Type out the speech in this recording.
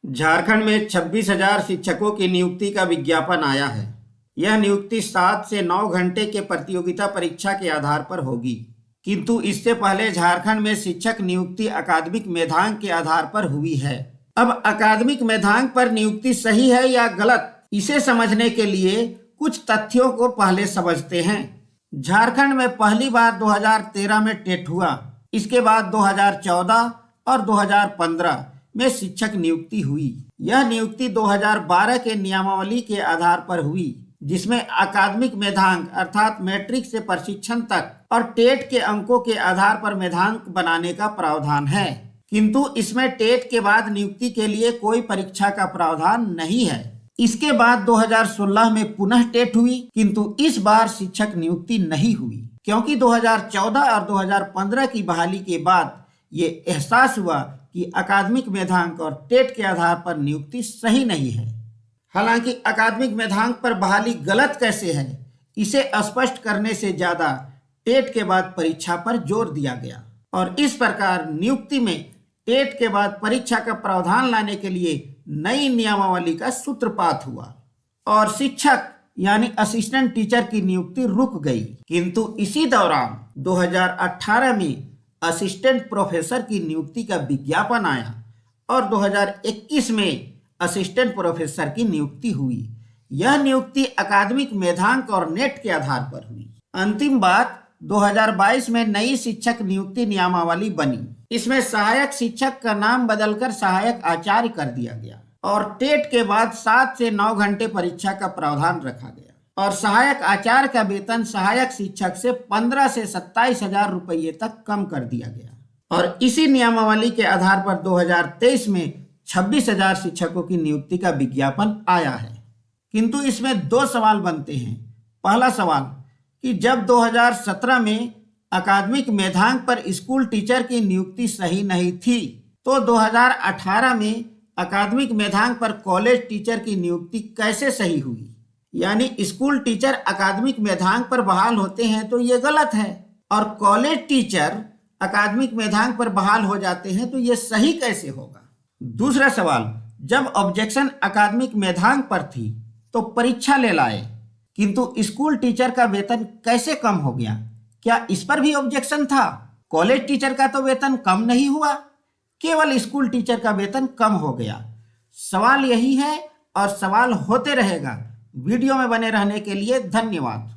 झारखंड में 26,000 शिक्षकों की नियुक्ति का विज्ञापन आया है। यह नियुक्ति 7 से 9 घंटे के प्रतियोगिता परीक्षा के आधार पर होगी, किंतु इससे पहले झारखंड में शिक्षक नियुक्ति अकादमिक मेधांक के आधार पर हुई है। अब अकादमिक मेधांक पर नियुक्ति सही है या गलत, इसे समझने के लिए कुछ तथ्यों को पहले समझते हैं। झारखंड में पहली बार 2013 में टेट हुआ, इसके बाद 2014 और 2015 में शिक्षक नियुक्ति हुई। यह नियुक्ति 2012 के नियमावली के आधार पर हुई, जिसमें अकादमिक मेधांक अर्थात मैट्रिक से प्रशिक्षण तक और टेट के अंकों के आधार पर मेधांक बनाने का प्रावधान है, किंतु इसमें टेट के बाद नियुक्ति के लिए कोई परीक्षा का प्रावधान नहीं है। इसके बाद 2016 में पुनः टेट हुई, किंतु इस बार शिक्षक नियुक्ति नहीं हुई, क्योंकि 2014 और 2015 की बहाली के बाद ये एहसास हुआ कि अकादमिक मेधांक और टेट के आधार पर नियुक्ति सही नहीं है। हालांकि अकादमिक मेधांक पर बहाली गलत कैसे है, इसे स्पष्ट करने से ज्यादा टेट के बाद परीक्षा पर जोर दिया गया और इस प्रकार नियुक्ति में टेट के बाद परीक्षा का प्रावधान लाने के लिए नई नियमावली का सूत्रपात हुआ और शिक्षक यानी असिस्टेंट टीचर की नियुक्ति रुक गई। किंतु इसी दौरान 2018 में असिस्टेंट प्रोफेसर की नियुक्ति का विज्ञापन आया और 2021 में असिस्टेंट प्रोफेसर की नियुक्ति हुई। यह नियुक्ति अकादमिक मेधांक और नेट के आधार पर हुई। अंतिम बात 2022 में नई शिक्षक नियुक्ति नियमावली बनी। इसमें सहायक शिक्षक का नाम बदलकर सहायक आचार्य कर दिया गया और टेट के बाद 7 से 9 घंटे परीक्षा का प्रावधान रखा गया और सहायक आचार्य का वेतन सहायक शिक्षक से 15 से 27,000 रुपये तक कम कर दिया गया और इसी नियमावली के आधार पर 2023 में 26,000 शिक्षकों की नियुक्ति का विज्ञापन आया है। किंतु इसमें 2 सवाल बनते हैं। पहला सवाल कि जब 2017 में अकादमिक मेधांक पर स्कूल टीचर की नियुक्ति सही नहीं थी, तो 2018 में अकादमिक मेधांक पर कॉलेज टीचर की नियुक्ति कैसे सही हुई? यानी स्कूल टीचर अकादमिक मेधांक पर बहाल होते हैं तो ये गलत है और कॉलेज टीचर अकादमिक मेधांक पर बहाल हो जाते हैं तो ये सही कैसे होगा? दूसरा सवाल, जब ऑब्जेक्शन अकादमिक मेधांक पर थी तो परीक्षा ले लाए, किंतु स्कूल टीचर का वेतन कैसे कम हो गया? क्या इस पर भी ऑब्जेक्शन था? कॉलेज टीचर का तो वेतन कम नहीं हुआ, केवल स्कूल टीचर का वेतन कम हो गया। सवाल यही है और सवाल होते रहेगा। वीडियो में बने रहने के लिए धन्यवाद।